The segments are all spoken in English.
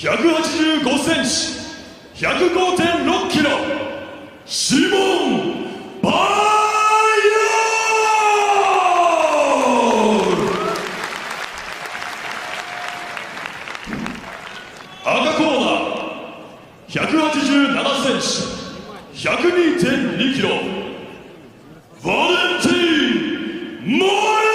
185センチ、105.6 キロ、シモン・バイオル。赤コーナー、187センチ、102.2 キロ、Valentin Moldavsky!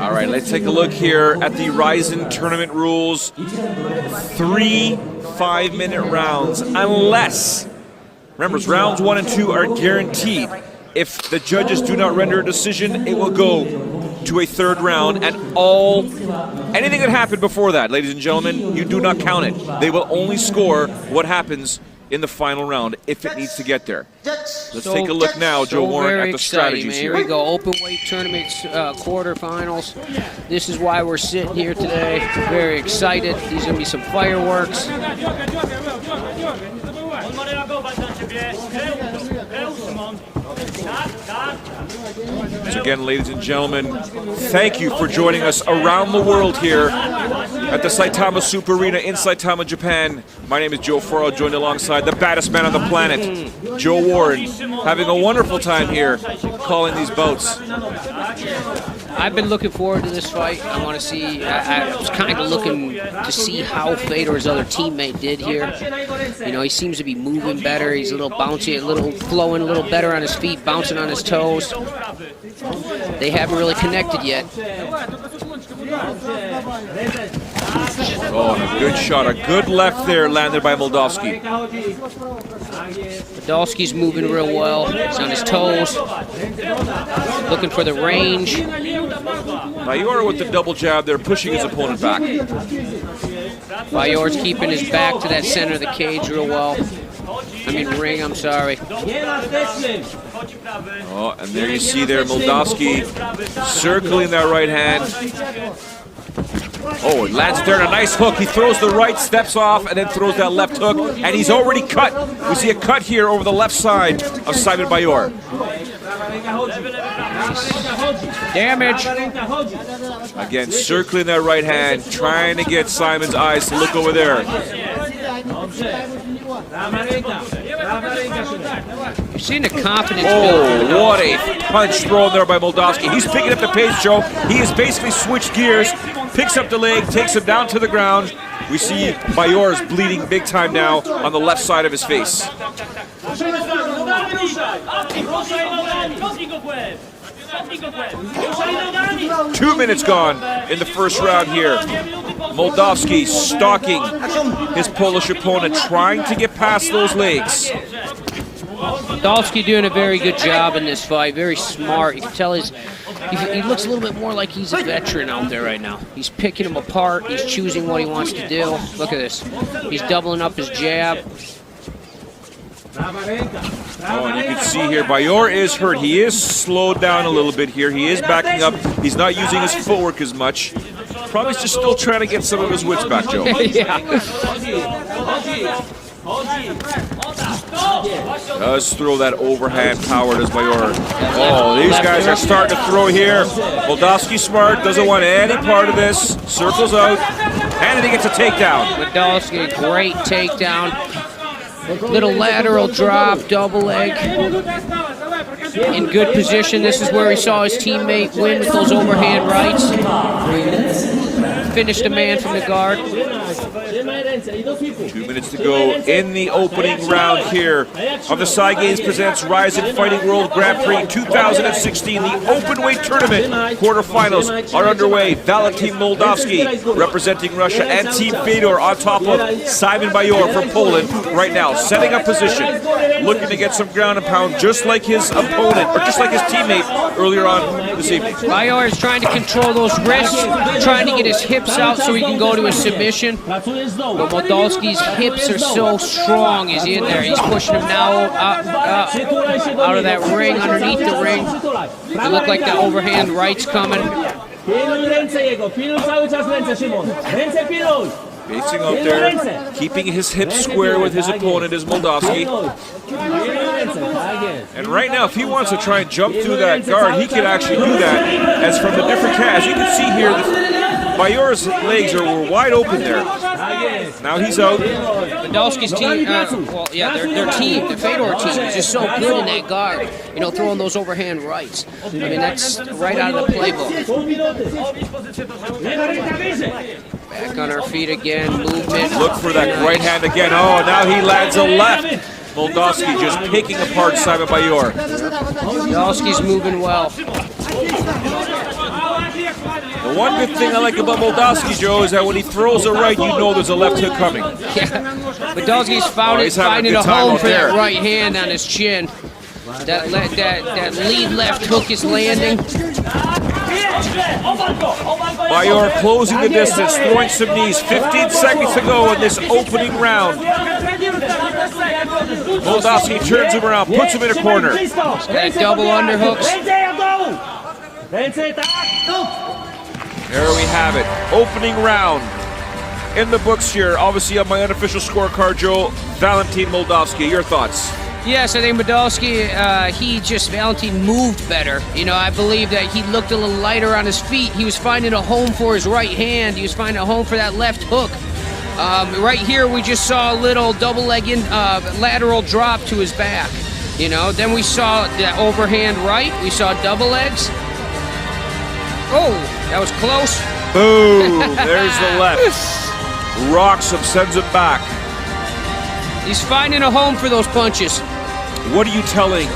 All right, let's take a look here at the Ryzen tournament rules. 3 5-minute rounds, unless, remember, rounds 1 and 2 are guaranteed. If the judges do not render a decision, it will go to a third round, and anything that happened before that, ladies and gentlemen, you do not count it. They will only score what happens in the final round if it needs to get there. Let's take a look now, Joe Warren, at the strategies here. Here we go, open weight tournaments, quarterfinals. This is why we're sitting here today. Very excited. These are going to be some fireworks. So again, ladies and gentlemen, thank you for joining us around the world here at the Saitama Super Arena in Saitama, Japan. My name is Joe Faro, joined alongside the baddest man on the planet, Joe Warren, having a wonderful time here calling these bouts. I've been looking forward to this fight. I want to see, I was kind of looking to see how Fedor's other teammate did here. You know, he seems to be moving better. He's a little bouncy, a little flowing, a little better on his feet, bouncing on his toes. They haven't really connected yet. Oh, and a good shot, a good left there landed by Moldavsky. Moldavsky's moving real well. He's on his toes, looking for the range. Bajor with the double jab there, pushing his opponent back. Bajor's keeping his back to that center of the cage real well. I mean ring, I'm sorry. Oh, and there you see there Moldavsky circling that right hand. Oh, it lands there in a nice hook. He throws the right, steps off, and then throws that left hook, and he's already cut. We see a cut here over the left side of Szymon Bajor. Damage. Again, circling that right hand, trying to get Szymon's eyes to look over there. You've seen the confidence build. Oh, what a punch thrown there by Moldavsky. He's picking up the pace, Joe. He has basically switched gears, picks up the leg, takes him down to the ground. We see Bajor's bleeding big time now on the left side of his face. 2 minutes gone in the first round here. Moldavsky stalking his Polish opponent, trying to get past those legs. Moldavsky doing a very good job in this fight, very smart. You can tell he looks a little bit more like he's a veteran out there right now. He's picking him apart, he's choosing what he wants to do. Look at this, he's doubling up his jab. Oh, and you can see here, Bajor is hurt. He is slowed down a little bit here. He is backing up. He's not using his footwork as much. Probably just still trying to get some of his wits back, Joe. Does throw that overhand power, does Bajor. Oh, these guys are starting to throw here. Moldavsky smart, doesn't want any part of this. Circles out, and then he gets a takedown. Moldavsky, great takedown. Little lateral drop, double leg. In good position. This is where he saw his teammate win with those overhand rights. Finished a man from the guard. 2 minutes to go in the opening round here of the Psy Games presents Ryzen Fighting World Grand Prix 2016. The openweight tournament quarterfinals are underway. Valentin Moldavsky representing Russia and Team Fedor on top of Szymon Bajor from Poland right now, setting up position, looking to get some ground and pound just like his opponent, or just like his teammate earlier on this evening. Bajor is trying to control those wrists, trying to get his hips out so he can go to a submission. But Moldavsky's hips are so strong. He's in there. He's pushing him now out of that ring, underneath the ring. It looked like the overhand right's coming. Facing out there, keeping his hips square with his opponent is Moldavsky. And right now, if he wants to try and jump through that guard, he can actually do that. As from the different cast, you can see here, Bajor's legs were wide open there. Now he's out. Moldavsky's team, their team, the Fedor team, is just so good in that guard. You know, throwing those overhand rights. I mean, that's right out of the playbook. Back on our feet again, movement. Look for that right hand again. Oh, now he lands a left. Moldavsky just picking apart Szymon Bajor. Moldavsky's moving well. The one good thing I like about Moldavsky, Joe, is that when he throws a right, you know there's a left hook coming. Yeah, Moldavsky's finding a home for that right hand on his chin. That lead left hook is landing. Bajor closing the distance, throwing some knees. 15 seconds to go in this opening round. Moldavsky turns him around, puts him in a corner. He's got double underhooks. There we have it. Opening round in the books here. Obviously on my unofficial scorecard, Joe, Valentin Moldavsky. Your thoughts? Yes, I think Moldavsky, Valentin moved better. You know, I believe that he looked a little lighter on his feet. He was finding a home for his right hand. He was finding a home for that left hook. Right here, we just saw a little double leg lateral drop to his back. You know, then we saw that overhand right. We saw double legs. Oh, that was close. Boom, there's the left. Rocks him, sends him back. He's finding a home for those punches. What are you telling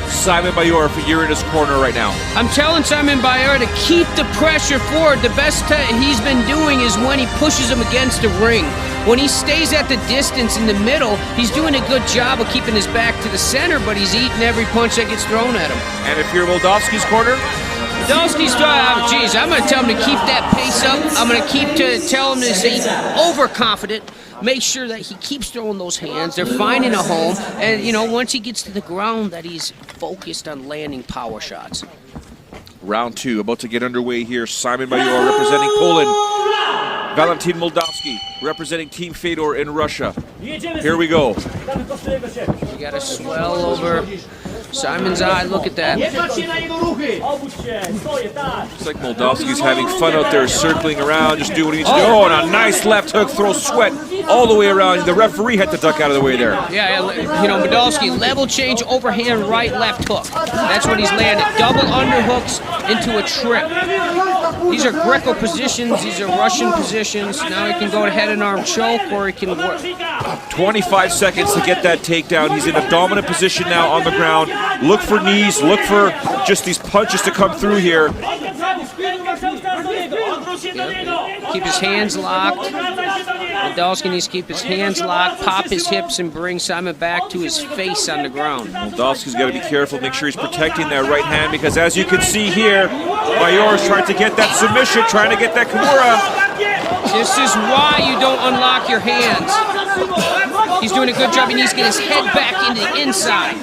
Szymon Bajor if you're in his corner right now? I'm telling Szymon Bajor to keep the pressure forward. The best he's been doing is when he pushes him against the ring. When he stays at the distance in the middle, he's doing a good job of keeping his back to the center, but he's eating every punch that gets thrown at him. And if you're Moldavsky's corner? Moldavsky's I'm going to tell him to keep that pace up. I'm going to tell him to stay overconfident. Make sure that he keeps throwing those hands. They're finding a home. And, you know, once he gets to the ground, that he's focused on landing power shots. Round two about to get underway here. Szymon Bajor representing Poland. Valentin Moldavsky representing Team Fedor in Russia. Here we go. You got to swell over Symon's eye. Look at that. Looks like Moldavsky's having fun out there, circling around, just doing what he needs to do. Oh, and a nice left hook, throws sweat all the way around. The referee had to duck out of the way there. Yeah, you know, Moldavsky, level change, overhand right, left hook. That's what he's landed. Double underhooks into a trip. These are Greco positions. These are Russian positions. Now he can go to head and arm choke, or he can work. 25 seconds to get that takedown. He's in a dominant position now on the ground. Look for knees. Look for just these punches to come through here. Keep his hands locked. Moldavsky needs to keep his hands locked, pop his hips, and bring Szymon back to his face on the ground. Moldavsky's got to be careful, make sure he's protecting that right hand, because as you can see here, Bajor's trying to get that submission, trying to get that Kimura. This is why you don't unlock your hands. He's doing a good job. He needs to get his head back into the inside.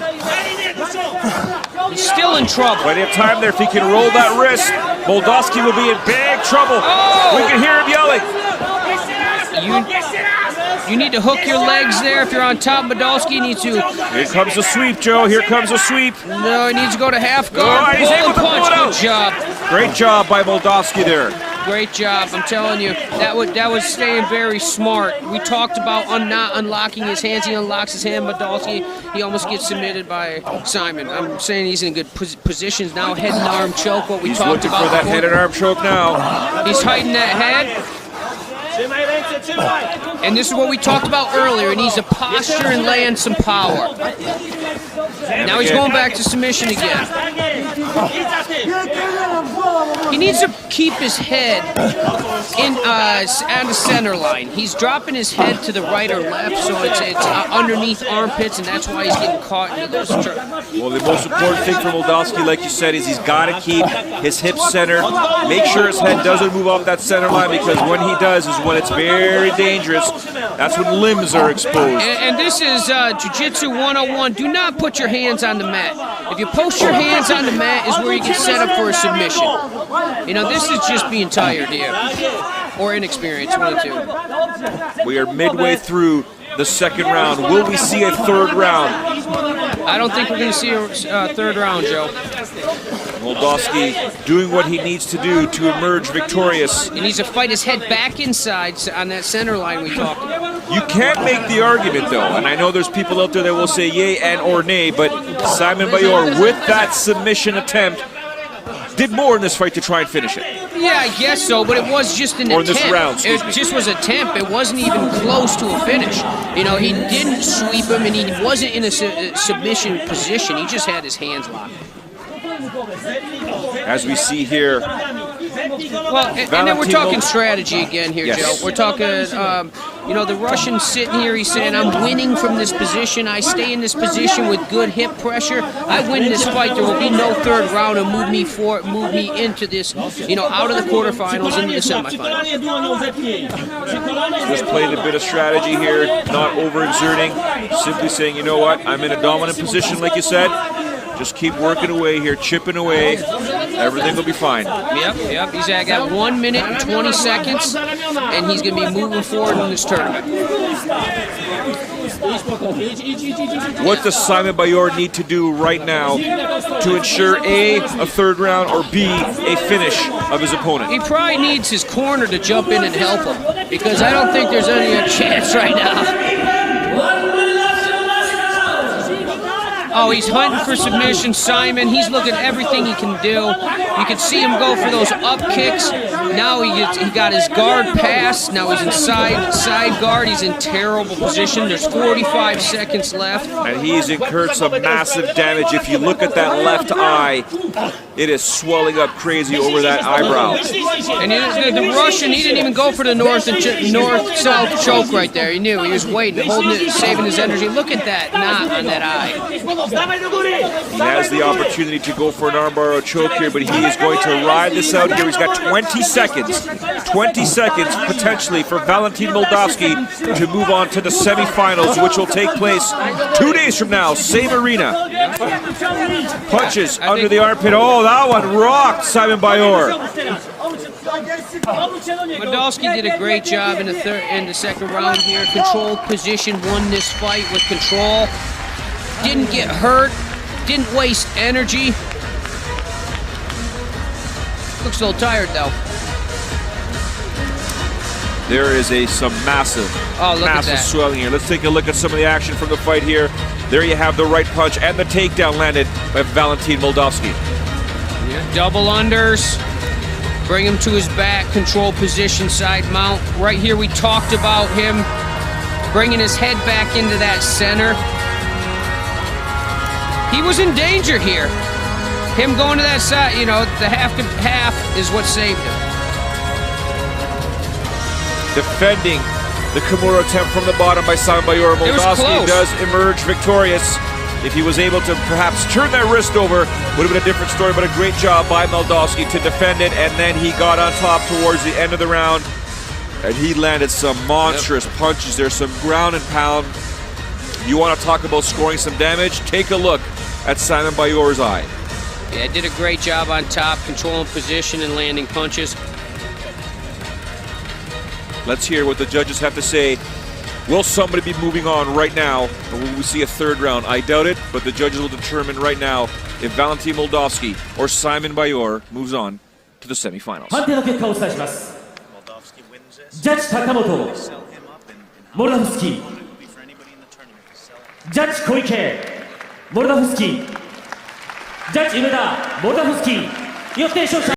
He's still in trouble. Plenty of time there. If he can roll that wrist, Moldavsky will be in big trouble. Oh! We can hear him yelling. You need to hook your legs there. If you're on top, Moldavsky needs to. Here comes the sweep, Joe. Here comes the sweep. No, he needs to go to half guard. Oh, he's able to punch. pull it out. Good job. Great job by Moldavsky there. Great job. I'm telling you, that was staying very smart. We talked about not unlocking his hands. He unlocks his hand. Moldavsky, he almost gets submitted by Szymon. I'm saying he's in good positions now. Head and arm choke. What we He's talked looking about for that before. head and arm choke now. He's hiding that head. And this is what we talked about earlier. He needs to posture and land some power. Now he's going back to submission again. He needs to keep his head on the center line. He's dropping his head to the right or left, so it's underneath armpits, and that's why he's getting caught into those traps. Well, the most important thing for Moldavsky, like you said, is he's got to keep his hips centered. Make sure his head doesn't move off that center line, because when he does is when it's very dangerous. That's when limbs are exposed. And this is Jiu-Jitsu 101. Do not put your hands on the mat. If you post your hands on the mat is where you get set up for a submission. You know, this is just being tired here. Or inexperienced, one of the two. We are midway through the second round. Will we see a third round? I don't think we're going to see a third round, Joe. Moldavsky doing what he needs to do to emerge victorious. He needs to fight his head back inside on that center line we talked about. You can't make the argument, though, and I know there's people out there that will say yay and or nay, but Szymon Bajor, with that submission attempt, did more in this fight to try and finish it. Yeah, I guess so, but it was just an attempt. Or in this round, excuse me. It just was an attempt. It wasn't even close to a finish. You know, he didn't sweep him, and he wasn't in a submission position. He just had his hands locked. As we see here, well, and then we're talking strategy again here, yes. Joe. We're talking, you know, the Russian's sitting here. He's saying, I'm winning from this position. I stay in this position with good hip pressure. I win this fight. There will be no third round and move me into this, you know, out of the quarterfinals into the semifinals. Just playing a bit of strategy here, not overexerting, simply saying, you know what, I'm in a dominant position, like you said. Just keep working away here, chipping away. Everything will be fine. Yep. He's got 1 minute and 20 seconds, and he's going to be moving forward in this tournament. What does Szymon Bajor need to do right now to ensure A, a third round, or B, a finish of his opponent? He probably needs his corner to jump in and help him, because I don't think there's any chance right now. Oh, he's hunting for submission, Szymon. He's looking at everything he can do. You can see him go for those up kicks. Now he got his guard passed. Now he's in side guard. He's in terrible position. There's 45 seconds left. And he's incurred some massive damage. If you look at that left eye, it is swelling up crazy over that eyebrow. And the Russian, he didn't even go for the north-south choke right there. He knew. He was waiting, holding it, saving his energy. Look at that knot on that eye. He has the opportunity to go for an armbar or choke here, but he is going to ride this out here. He's got 20 seconds potentially for Valentin Moldavsky to move on to the semifinals, which will take place 2 days from now, same arena. Punches under the armpit. Oh, that one rocked Szymon Bajor. Moldavsky did a great job in the second round here. Controlled position, won this fight with control. Didn't get hurt, didn't waste energy. Looks a little tired though. There is some massive swelling here. Let's take a look at some of the action from the fight here. There you have the right punch and the takedown landed by Valentin Moldavsky. Yeah, double unders, bring him to his back, control position, side mount. Right here we talked about him bringing his head back into that center. He was in danger here. Him going to that side, you know, the half is what saved him. Defending the Kimura attempt from the bottom by Szymon Bajor. Moldavsky does emerge victorious. If he was able to perhaps turn that wrist over, would have been a different story, but a great job by Moldavsky to defend it, and then he got on top towards the end of the round, and he landed some monstrous punches there, some ground and pound. You want to talk about scoring some damage? Take a look at Szymon Bajor's eye. Yeah, did a great job on top, controlling position and landing punches. Let's hear what the judges have to say. Will somebody be moving on right now, or will we see a third round? I doubt it, but the judges will determine right now if Valentin Moldavsky or Szymon Bajor moves on to the semifinals. Judge Takamoto, Moldavsky. Judge Koike, Moldavsky. Judge Imeda, Moldavsky.